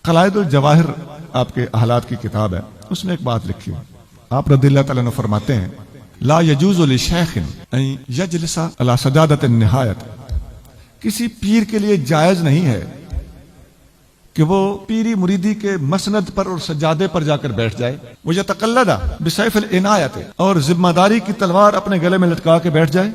قلائد الجواہر آپ کے احالات کی کتاب ہے، اس میں ایک بات لکھی ہے. آپ رضی اللہ تعالیٰ عنہ فرماتے ہیں لا یجوز لشیخ ان یجلس علی سجادۃ النہایت، کسی پیر کے لیے جائز نہیں ہے کہ وہ پیری مریدی کے مسند پر اور سجادے پر جا کر بیٹھ جائے. وہ یتقلد بسیف العنایت، اور ذمہ داری کی تلوار اپنے گلے میں لٹکا کے بیٹھ جائے،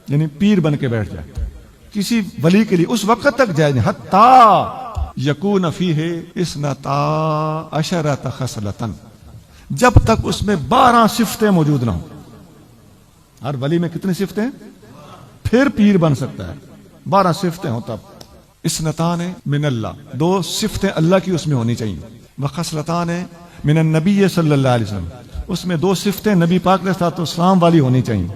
یعنی پیر بن کے بیٹھ جائے. کسی ولی کے لیے اس وقت تک جائز نہیں حتی یکون فیہ اثنتا عشرۃ خصلۃ، جب تک اس میں 12 صفتیں موجود نہ ہوں. ہر ولی میں کتنی صفتیں؟ پھر پیر بن سکتا ہے. 12 صفتیں ہوں تب. اثنتان من اللہ، 2 صفتیں اللہ کی اس میں ہونی چاہیے. وخصلتان من النبی صلی اللہ علیہ وسلم، اس میں 2 صفتیں نبی پاک علیہ الصلوۃ والسلام والی ہونی چاہیے.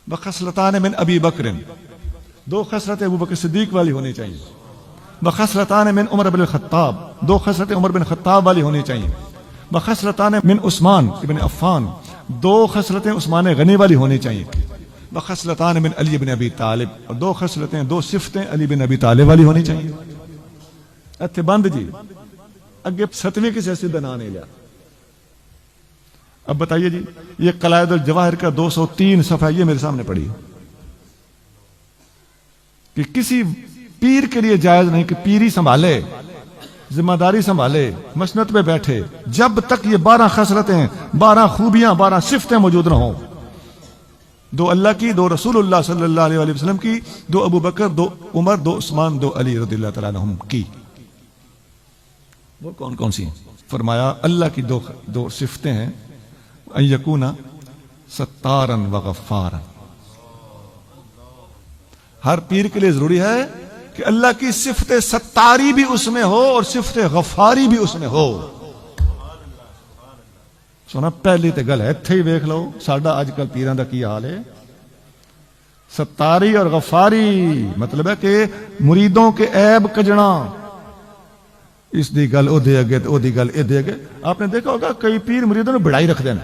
وخصلتان من ابی بکر، 2 خصلتیں ابو بکر صدیق والی ہونی چاہیے. وخصلتان من عمر بن الخطاب، 2 خصلتیں عمر بن خطاب والی ہونی چاہیے. وخصلتان من عثمان ابن عفان، 2 خصلتیں عثمان غنی والی ہونی چاہیے. وخصلتان من علی بن ابی طالب، اور 2 خصلتیں 2 صفتیں علی بن ابی طالب والی ہونی چاہیے. اتنے بند جی، اگے 7ویں کی سیاسی بنا نہیں لیا. اب بتائیے جی، یہ قلائد الجواہر کا 203 صفحہ یہ میرے سامنے پڑھی کہ کسی پیر کے لیے جائز نہیں کہ پیری سنبھالے، ذمہ داری سنبھالے، مسند پہ بیٹھے، جب تک یہ 12 خصلتیں، 12 خوبیاں، 12 صفتیں موجود نہ ہوں. 2 اللہ کی، 2 رسول اللہ صلی اللہ علیہ وآلہ وسلم کی، 2 ابو بکر، 2 عمر، 2 عثمان، 2 علی رضی اللہ تعالیٰ عنہم کی. وہ کون کون سی ہیں؟ فرمایا اللہ کی 2 صفتیں ہیں، ان یکون ستارا وغفارا. ہر پیر کے لیے ضروری ہے کہ اللہ کی صفت ستاری بھی اس میں ہو اور صفت غفاری بھی اس میں ہو. سونا پہلی تے گل ہے، اتھے ہی ویکھ لو ساڈا اج کل پیراں دا کی حال ہے. ستاری اور غفاری مطلب ہے کہ مریدوں کے عیب کجنا، اس دی گل او دے اگے تے او دی گل اے دے اگے. آپ نے دیکھا ہوگا کئی پیر مریدوں نے بڑائی رکھ دینا،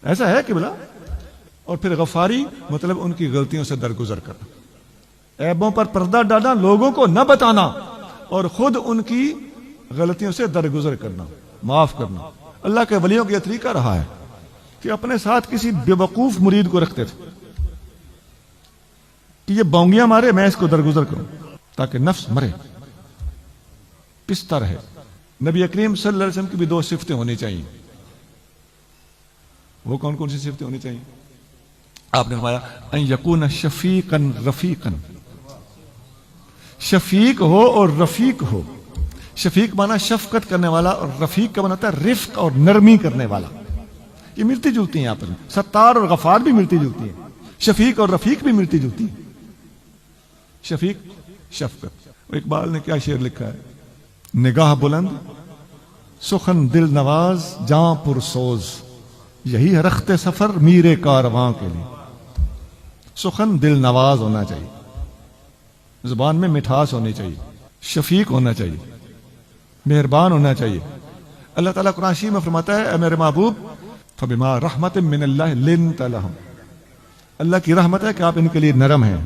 ایسا ہے کہ بلا. اور پھر غفاری مطلب ان کی غلطیوں سے درگزر کرنا، عیبوں پر پردہ ڈالنا، لوگوں کو نہ بتانا اور خود ان کی غلطیوں سے درگزر کرنا، معاف کرنا. اللہ کے ولیوں کا یہ طریقہ رہا ہے کہ اپنے ساتھ کسی بے وقوف مرید کو رکھتے تھے کہ یہ بونگیاں مارے، میں اس کو درگزر کروں تاکہ نفس مرے، پستا رہے. نبی کریم صلی اللہ علیہ وسلم کی بھی 2 صفتیں ہونی چاہیے. وہ کون کون سی صفتیں ہونی چاہیے؟ آپ نے فرمایا ان یکون شفیقا رفیقا، شفیق ہو اور رفیق ہو. شفیق مانا شفقت کرنے والا، اور رفیق کا مانا ہوتا ہے رفق اور نرمی کرنے والا. یہ ملتی جلتی ہیں آپس میں. ستار اور غفار بھی ملتی جلتی ہیں، شفیق اور رفیق بھی ملتی جلتی ہیں. شفیق شفقت. اقبال نے کیا شعر لکھا ہے؟ نگاہ بلند سخن دل نواز جاں پرسوز، یہی ہے رخت سفر میرے کارواں کے لیے. سخن دل نواز ہونا چاہیے، زبان میں مٹھاس ہونی چاہیے، شفیق ہونا چاہیے، مہربان ہونا چاہیے. اللہ تعالیٰ قرآن شریف میں فرماتا ہے اے میرے محبوب فبما رحمت من اللہ لنت لہم، اللہ کی رحمت ہے کہ آپ ان کے لیے نرم ہیں.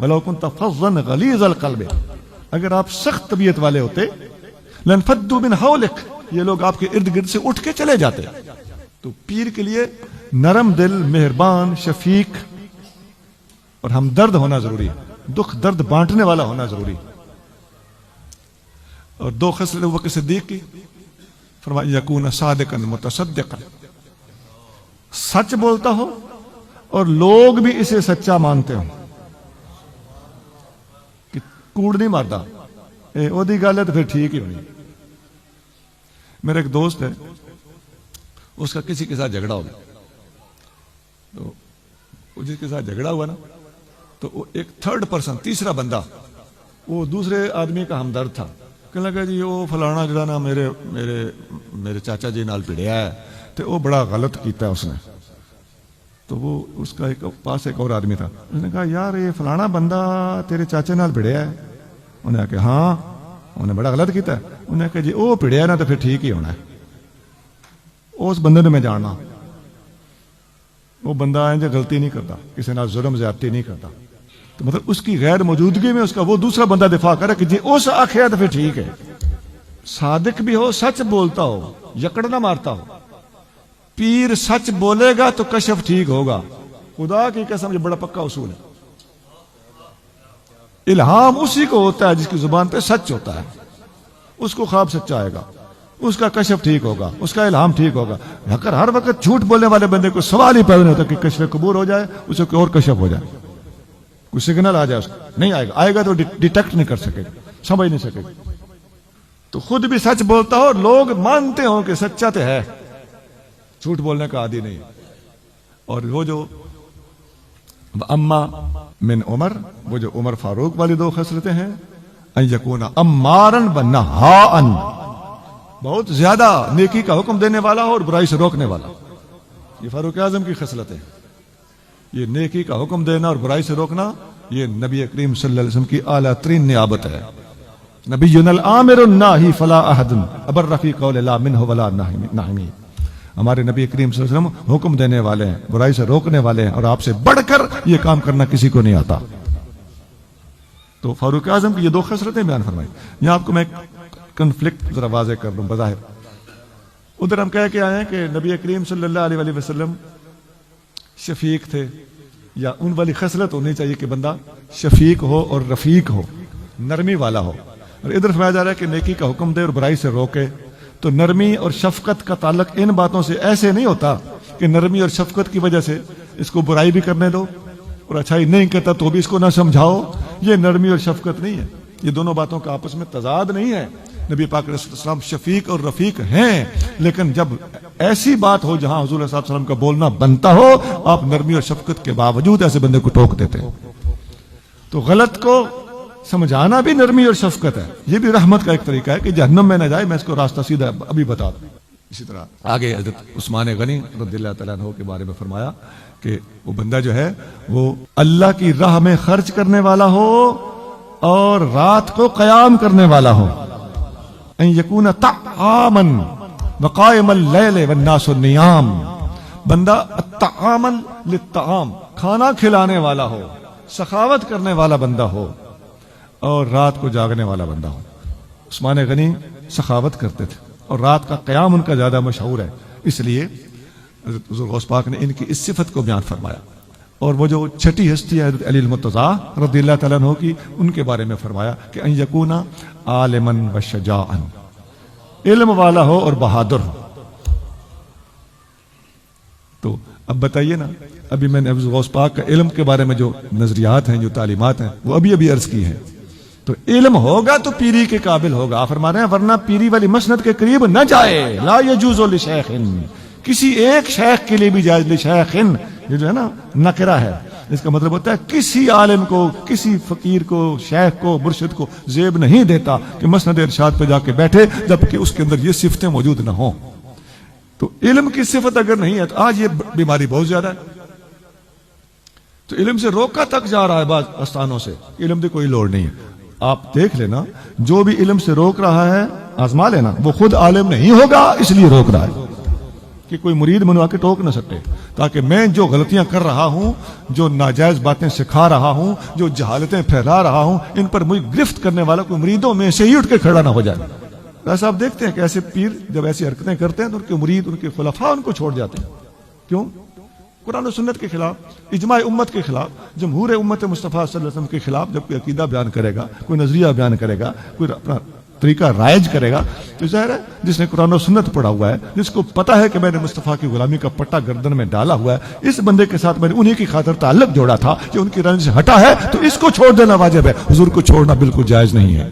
ولو کنت فظا غلیظ القلب، اگر آپ سخت طبیعت والے ہوتے لانفضوا من حولک، یہ لوگ آپ کے ارد گرد سے اٹھ کے چلے جاتے. تو پیر کے لیے نرم دل، مہربان، شفیق اور ہمدرد ہونا ضروری ہے، دکھ درد بانٹنے والا ہونا ضروری. اور 2 خصلتیں ابو بکر صدیق کی، فرمایا یکون صادقا متصدقا، سچ بولتا ہو اور لوگ بھی اسے سچا مانتے ہوں، کہ کوڑ نہیں مارتا، او دی گل ہے تو پھر ٹھیک ہی ہونی. میرا ایک دوست ہے، اس کا کسی کے ساتھ جھگڑا ہو گیا، تو جس کے ساتھ جھگڑا ہوا نا تو وہ ایک 3rd پرسن، تیسرا بندہ، وہ دوسرے آدمی کا ہمدرد تھا. کہنے لگا جی وہ فلانا جڑا نا میرے چاچا جی نال بھڑیا ہے تو وہ بڑا غلط کیتا ہے اس نے. تو وہ اس کا ایک پاس ایک اور آدمی تھا، اس نے کہا یار یہ فلانا بندہ تیرے چاچے نال بھڑیا ہے. انہوں نے کہا ہاں، انہوں نے بڑا غلط کیتا ہے. انہوں نے کہا جی وہ بھڑیا نا تو پھر ٹھیک ہی ہونا ہے، اس بندے نے میں جاننا، وہ بندہ غلطی نہیں کرتا، کسی نال ظلم زیادتی نہیں کرتا. تو مطلب اس کی غیر موجودگی میں اس کا وہ دوسرا بندہ دفاع کرے کہ جی اس آخیا تو پھر ٹھیک ہے. صادق بھی ہو, سچ بولتا ہو, یکڑ نہ مارتا ہو. پیر سچ بولے گا تو کشف ٹھیک ہوگا. خدا کی قسم یہ بڑا پکا اصول ہے. الہام اسی کو ہوتا ہے جس کی زبان پہ سچ ہوتا ہے. اس کو خواب سچا آئے گا, اس کا کشف ٹھیک ہوگا, اس کا الہام ٹھیک ہوگا. اگر ہر وقت جھوٹ بولنے والے بندے کو سوال ہی پیدا نہیں ہوتا کہ کشف قبور ہو جائے, اسے کوئی اور کشف ہو جائے, کوئی سگنل آ جائے, اس کا نہیں آئے گا. آئے گا تو ڈیٹیکٹ نہیں کر سکے گا, سمجھ نہیں سکے گا. تو خود بھی سچ بولتا ہو, لوگ مانتے ہوں کہ سچا تو ہے, جھوٹ بولنے کا عادی نہیں. اور وہ جو اما من عمر, وہ جو عمر فاروق والی دو خصلتیں ہیں, ان یکون امارن و نہاءن, بہت زیادہ نیکی کا حکم دینے والا ہو اور برائی سے روکنے والا. یہ فاروق اعظم کی خصلت ہے. یہ نیکی کا حکم دینا اور برائی سے روکنا, یہ نبی کریم صلی اللہ علیہ وسلم کی اعلیٰ ترین نعمت ہے. نبینا الامر الناہی فلا احد ابر رفیق قول لا منہ ولا ناہمی. ہمارے نبی کریم صلی اللہ علیہ وسلم حکم دینے والے ہیں, برائی سے روکنے والے ہیں, اور آپ سے بڑھ کر یہ کام کرنا کسی کو نہیں آتا. تو فاروق اعظم کی یہ دو خصلتیں بیان فرمائی. یہاں آپ کو میں کنفلکٹ ذرا واضح کر دوں. بظاہر ادھر ہم کہہ کے آئے ہیں کہ نبی کریم صلی اللہ علیہ وسلم شفیق تھے, یا ان والی خصلت ہونی چاہیے کہ بندہ شفیق ہو اور رفیق ہو, نرمی والا ہو. اور ادھر فرمایا جا رہا ہے کہ نیکی کا حکم دے اور برائی سے روکے. تو نرمی اور شفقت کا تعلق ان باتوں سے ایسے نہیں ہوتا کہ نرمی اور شفقت کی وجہ سے اس کو برائی بھی کرنے دو اور اچھائی نہیں کرتا تو بھی اس کو نہ سمجھاؤ. یہ نرمی اور شفقت نہیں ہے. یہ دونوں باتوں کا آپس میں تضاد نہیں ہے. نبی پاک علیہ السلام شفیق اور رفیق ہیں, لیکن جب ایسی بات ہو جہاں حضور صلی اللہ علیہ وسلم کا بولنا بنتا ہو, آپ نرمی اور شفقت کے باوجود ایسے بندے کو ٹوک دیتے. تو غلط کو سمجھانا بھی نرمی اور شفقت ہے. یہ بھی رحمت کا ایک طریقہ ہے کہ جہنم میں نہ جائے. میں اس کو راستہ سیدھا ابھی بتا دوں. اسی طرح آگے حضرت عثمان غنی رضی اللہ تعالیٰ عنہ کے بارے میں فرمایا کہ وہ بندہ جو ہے وہ اللہ کی راہ میں خرچ کرنے والا ہو اور رات کو قیام کرنے والا ہو. ان یکون طعاما وقائم اللیل والناس نیام, بندہ طعاما للطعام, کھانا کھلانے والا ہو, سخاوت کرنے والا بندہ ہو, اور رات کو جاگنے والا بندہ ہو. عثمان غنی سخاوت کرتے تھے اور رات کا قیام ان کا زیادہ مشہور ہے. اس لیے حضرت حضور غوث پاک نے ان کی اس صفت کو بیان فرمایا. اور وہ جو چھٹی ہستی ہے حضرت علی المرتضیٰ رضی اللہ تعالیٰ عنہ کی, ان کے بارے میں فرمایا کہ ان یکونا عالما و شجاعا, علم والا ہو اور بہادر ہو. تو اب بتائیے نا, ابھی میں نے حضرت غوث پاک کا علم کے بارے میں جو نظریات ہیں, جو تعلیمات ہیں, وہ ابھی عرض کی ہیں. تو علم ہوگا تو پیری کے قابل ہوگا. آپ فرما رہے ہیں ورنہ پیری والی مسند کے قریب نہ جائے. لا یجوز لشیخ, کسی ایک شیخ کے لیے بھی جائز, لشیخ یہ جو ہے نا نکرہ ہے, اس کا مطلب ہوتا ہے کسی عالم کو, کسی فقیر کو, شیخ کو, مرشد کو زیب نہیں دیتا کہ مسند ارشاد پہ جا کے بیٹھے جبکہ اس کے اندر یہ صفتیں موجود نہ ہوں. تو علم کی صفت اگر نہیں ہے تو آج یہ بیماری بہت زیادہ ہے. تو علم سے روکا تک جا رہا ہے بعض آستانوں سے. علم کی کوئی لوڑ نہیں ہے. آپ دیکھ لینا, جو بھی علم سے روک رہا ہے آزما لینا, وہ خود عالم نہیں ہوگا اس لیے روک رہا ہے کہ کوئی مرید منوا کے ٹوک نہ سکے, تاکہ میں جو غلطیاں کر رہا ہوں, جو ناجائز باتیں سکھا رہا ہوں, جو جہالتیں پھیلا رہا ہوں, ان پر مجھے گرفت کرنے والا کوئی مریدوں میں سے ہی اٹھ کے کھڑا نہ ہو جائے. ایسا آپ دیکھتے ہیں کہ ایسے پیر جب ایسی حرکتیں کرتے ہیں تو ان کے مرید, ان کے خلفاء ان کو چھوڑ جاتے ہیں. کیوں؟ قرآن و سنت کے خلاف, اجماع امت کے خلاف, جمہور امت مصطفیٰ صلی اللہ علیہ وسلم کے خلاف. جب کوئی عقیدہ بیان کرے گا, کوئی نظریہ بیان کرے گا, کوئی اپنا طریقہ رائج کرے گا, تو ظاہر ہے جس نے قرآن و سنت پڑھا ہوا ہے, جس کو پتا ہے کہ میں نے مصطفیٰ کی غلامی کا پٹا گردن میں ڈالا ہوا ہے, اس بندے کے ساتھ میں نے انہی کی خاطر تعلق جوڑا تھا کہ ان کی رنج سے ہٹا ہے, تو اس کو چھوڑ دینا واجب ہے. حضور کو چھوڑنا بالکل جائز نہیں ہے.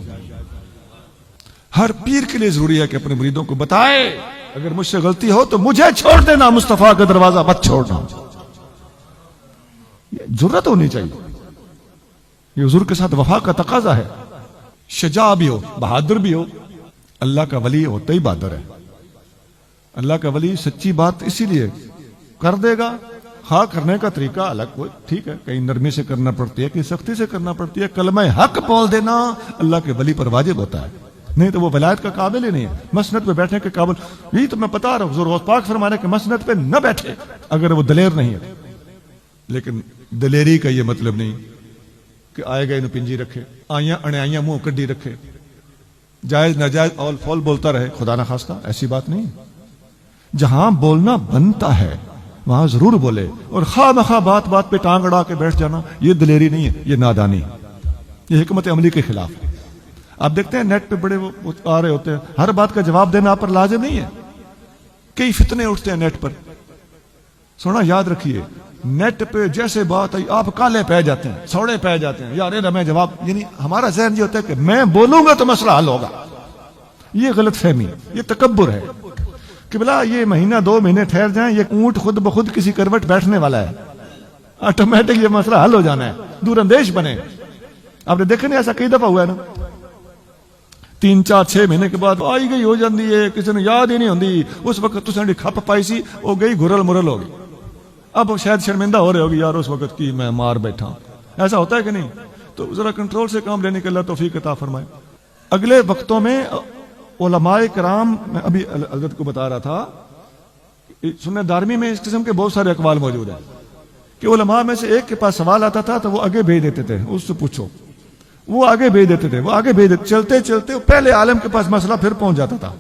ہر پیر کے لیے ضروری ہے کہ اپنے مریدوں کو بتائے اگر مجھ سے غلطی ہو تو مجھے چھوڑ دینا, مصطفیٰ کا دروازہ مت چھوڑنا. یہ جرت ہونی چاہیے. یہ حضور کے ساتھ وفا کا تقاضا ہے. شجاع بھی ہو, بہادر بھی ہو. اللہ کا ولی ہوتا ہی بہادر ہے. اللہ کا ولی سچی بات اسی لیے کر دے گا. ہاں کرنے کا طریقہ الگ کوئی ٹھیک ہے, کہیں نرمی سے کرنا پڑتی ہے, کہیں سختی سے کرنا پڑتی ہے. کلمہ حق بول دینا اللہ کے ولی پر واجب ہوتا ہے, نہیں تو وہ ولایت کا قابل ہی نہیں ہے. مسند پہ بیٹھنے کے قابل, یہی تو میں بتا رہا ہوں, حضور غوث پاک فرمانے کہ مسند پہ نہ بیٹھے اگر وہ دلیر نہیں ہے. لیکن دلیری کا یہ مطلب نہیں کہ آئے گئے پنجی رکھے، آئیاں انیائیاں منہ کڈی رکھے، جائز ناجائز اول فول بولتا رہے، خدا نہ خواستہ ایسی بات نہیں۔ جہاں بولنا بنتا ہے وہاں ضرور بولے، اور خواہ مخواہ بات بات پہ ٹانگ اڑا کے بیٹھ جانا یہ دلیری نہیں ہے، یہ نادانی، یہ حکمت عملی کے خلاف ہے۔ آپ دیکھتے ہیں نیٹ پہ بڑے وہ آ رہے ہوتے ہیں، ہر بات کا جواب دینا آپ پر لازم نہیں ہے، کئی فتنے اٹھتے ہیں نیٹ پر۔ سونا یاد رکھیے، نیٹ پہ جیسے بات آئی آپ کالے پہ جاتے ہیں، سوڑے پہ جاتے ہیں، یار میں جواب، یعنی ہمارا ذہن یہ ہوتا ہے کہ میں بولوں گا تو مسئلہ حل ہوگا۔ یہ غلط فہمی، یہ تکبر ہے کہ بلا یہ مہینہ 2 مہینے ٹھہر جائیں، یہ اونٹ خود بخود کسی کروٹ بیٹھنے والا ہے، آٹومیٹک یہ مسئلہ حل ہو جانا ہے، دور اندیش بنے۔ آپ نے دیکھا نہیں ایسا کئی دفعہ ہوا ہے نا، 3 4 6 مہینے کے بعد آئی گئی ہو جاندی ہے، کسی نے یاد ہی نہیں ہوندی، اس وقت تو سنڈی کھپ پائی سی، وہ گئی گھرل مرل ہو گئی، اب شاید شرمندہ ہو رہے ہوگی، یار اس وقت کی میں مار بیٹھا ہوں۔ ایسا ہوتا ہے کہ نہیں؟ تو ذرا کنٹرول سے کام لینے کے اللہ توفیق عطا فرمائے۔ اگلے وقتوں میں علماء کرام، میں ابھی حضرت کو بتا رہا تھا، سنن دارمی میں اس قسم کے بہت سارے اقوال موجود ہیں کہ علماء میں سے ایک کے پاس سوال آتا تھا تو وہ آگے بھیج دیتے تھے، اس سے پوچھو، وہ آگے بھیج دیتے تھے، وہ آگے بھیج دیتے، چلتے چلتے پہلے عالم کے پاس مسئلہ پھر پہنچ جاتا تھا،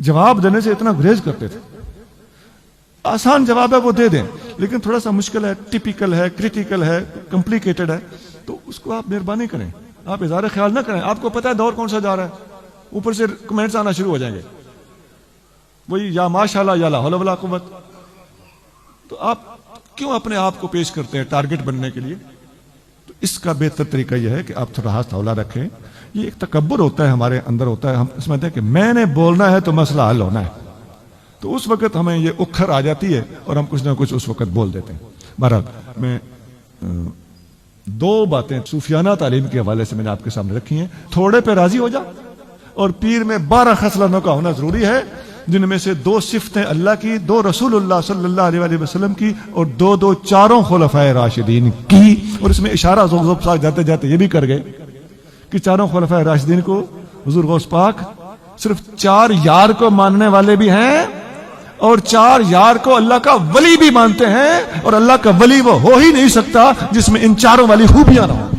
جواب دینے سے اتنا گریز کرتے تھے۔ آسان جواب ہے وہ دے دیں، لیکن تھوڑا سا مشکل ہے، ٹپیکل ہے، کریٹیکل ہے، کمپلیکیٹڈ ہے، تو اس کو آپ مہربانی کریں، آپ اظہار خیال نہ کریں۔ آپ کو پتہ ہے دور کون سا جا رہا ہے، اوپر سے کمنٹس آنا شروع ہو جائیں گے، وہی یا ماشاءاللہ یا لا حول ولا قوت۔ تو آپ کیوں اپنے آپ کو پیش کرتے ہیں ٹارگٹ بننے کے لیے؟ تو اس کا بہتر طریقہ یہ ہے کہ آپ تھوڑا ہاتھ ہولا رکھیں۔ یہ ایک تکبر ہوتا ہے ہمارے اندر ہوتا ہے، ہم سمجھتے ہیں کہ میں نے بولنا ہے تو مسئلہ حل ہونا ہے، تو اس وقت ہمیں یہ اکھر آ جاتی ہے اور ہم کچھ نہ کچھ اس وقت بول دیتے ہیں۔ بہرحال میں 2 باتیں صوفیانہ تعلیم کے حوالے سے میں نے آپ کے سامنے رکھی ہیں، تھوڑے پہ راضی ہو جا، اور پیر میں 12 خصلتوں کا ہونا ضروری ہے، جن میں سے 2 صفتیں اللہ کی، 2 رسول اللہ صلی اللہ علیہ وسلم کی، اور 2 4 خلفائے راشدین کی۔ اور اس میں اشارہ ذوق صاحب جاتے جاتے یہ بھی کر گئے کہ 4 خلفائے راشدین کو حضور غوث پاک صرف 4 یار کو ماننے والے بھی ہیں، اور 4 یار کو اللہ کا ولی بھی مانتے ہیں، اور اللہ کا ولی وہ ہو ہی نہیں سکتا جس میں ان 4 والی خوبیاں نہ ہوں۔